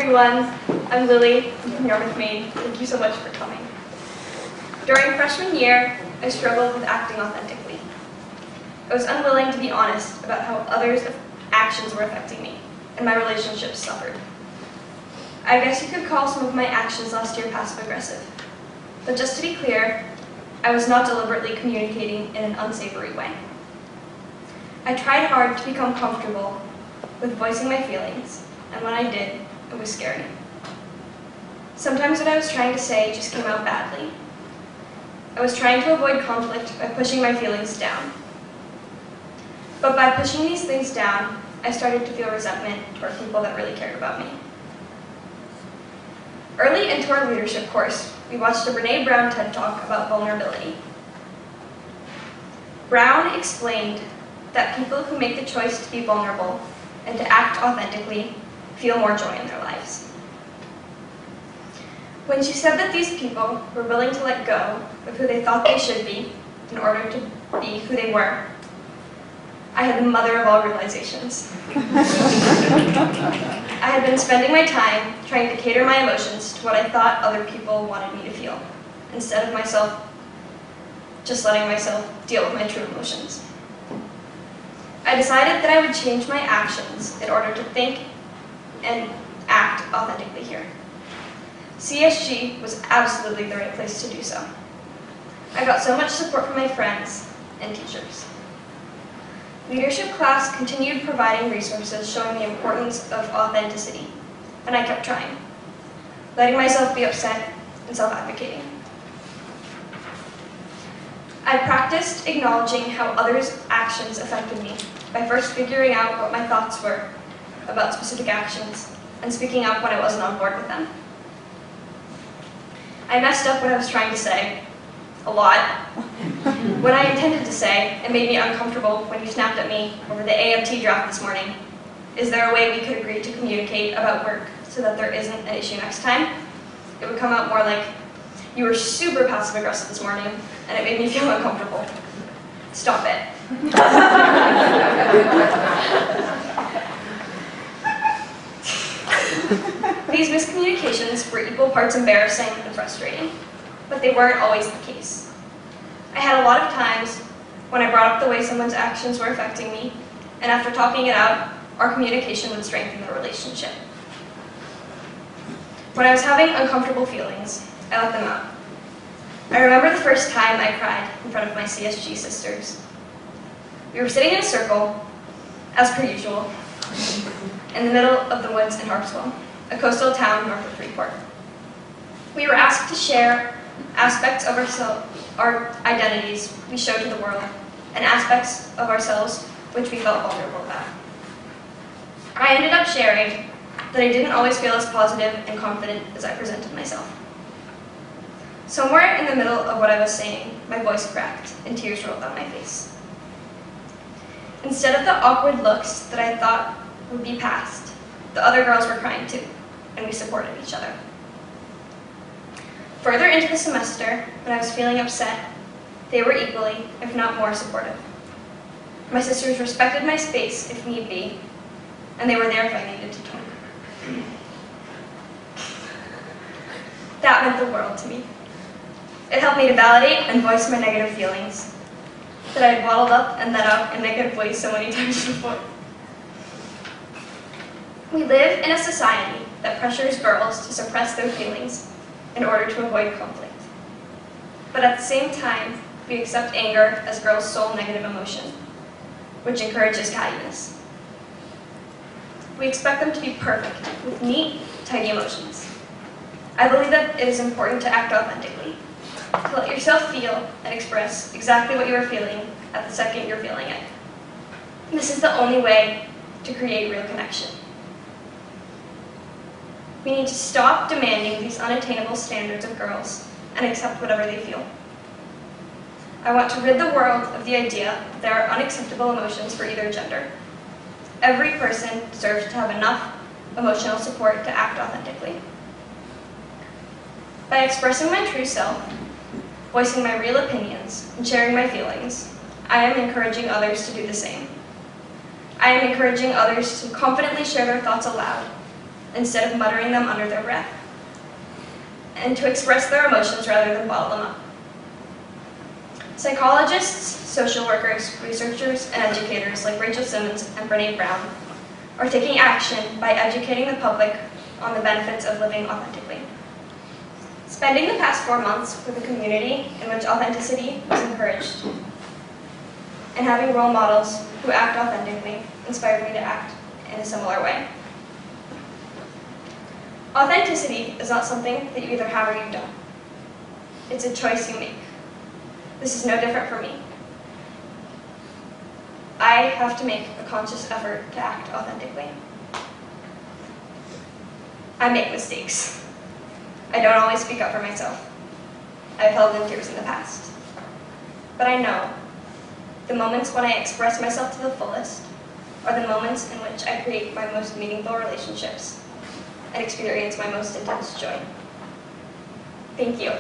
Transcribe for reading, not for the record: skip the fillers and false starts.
everyone, I'm Lily, I'm from Yarmouth, Maine. Thank you so much for coming. During freshman year, I struggled with acting authentically. I was unwilling to be honest about how others' actions were affecting me, and my relationships suffered. I guess you could call some of my actions last year passive-aggressive. But just to be clear, I was not deliberately communicating in an unsavory way. I tried hard to become comfortable with voicing my feelings, and when I did, it was scary. Sometimes what I was trying to say just came out badly. I was trying to avoid conflict by pushing my feelings down. But by pushing these things down, I started to feel resentment toward people that really cared about me. Early into our leadership course, we watched a Brené Brown TED Talk about vulnerability. Brown explained that people who make the choice to be vulnerable and to act authentically feel more joy in their lives. When she said that these people were willing to let go of who they thought they should be in order to be who they were, I had the mother of all realizations. I had been spending my time trying to cater my emotions to what I thought other people wanted me to feel, instead of just letting myself deal with my true emotions. I decided that I would change my actions in order to think and act authentically here. CSG was absolutely the right place to do so. I got so much support from my friends and teachers. Leadership class continued providing resources showing the importance of authenticity, and I kept trying, letting myself be upset and self-advocating. I practiced acknowledging how others' actions affected me by first figuring out what my thoughts were about specific actions and speaking up when I wasn't on board with them. I messed up what I was trying to say, a lot. When I intended to say, it made me uncomfortable when you snapped at me over the AMT draft this morning. Is there a way we could agree to communicate about work so that there isn't an issue next time? It would come out more like, you were super passive-aggressive this morning, and it made me feel uncomfortable. Stop it. These miscommunications were equal parts embarrassing and frustrating, but they weren't always the case. I had a lot of times when I brought up the way someone's actions were affecting me, and after talking it out, our communication would strengthen the relationship. When I was having uncomfortable feelings, I let them out. I remember the first time I cried in front of my CSG sisters. We were sitting in a circle, as per usual, in the middle of the woods in Harpswell, a coastal town north of Freeport. We were asked to share aspects of our identities we show to the world, and aspects of ourselves which we felt vulnerable about. I ended up sharing that I didn't always feel as positive and confident as I presented myself. Somewhere in the middle of what I was saying, my voice cracked and tears rolled down my face. Instead of the awkward looks that I thought would be passed, the other girls were crying too, and we supported each other. Further into the semester, when I was feeling upset, they were equally, if not more, supportive. My sisters respected my space if need be, and they were there if I needed to talk. That meant the world to me. It helped me to validate and voice my negative feelings that I had bottled up and let out in negative ways so many times before. We live in a society that pressures girls to suppress their feelings in order to avoid conflict. But at the same time, we accept anger as girls' sole negative emotion, which encourages cattiness. We expect them to be perfect, with neat, tidy emotions. I believe that it is important to act authentically, to let yourself feel and express exactly what you are feeling at the second you're feeling it. This is the only way to create real connection. We need to stop demanding these unattainable standards of girls and accept whatever they feel. I want to rid the world of the idea that there are unacceptable emotions for either gender. Every person deserves to have enough emotional support to act authentically. By expressing my true self, voicing my real opinions, and sharing my feelings, I am encouraging others to do the same. I am encouraging others to confidently share their thoughts aloud, instead of muttering them under their breath, and to express their emotions rather than bottle them up. Psychologists, social workers, researchers, and educators like Rachel Simmons and Brené Brown are taking action by educating the public on the benefits of living authentically. Spending the past 4 months with a community in which authenticity was encouraged, and having role models who act authentically inspired me to act in a similar way. Authenticity is not something that you either have or you don't. It's a choice you make. This is no different for me. I have to make a conscious effort to act authentically. I make mistakes. I don't always speak up for myself. I've held in tears in the past. But I know the moments when I express myself to the fullest are the moments in which I create my most meaningful relationships and experience my most intense joy. Thank you.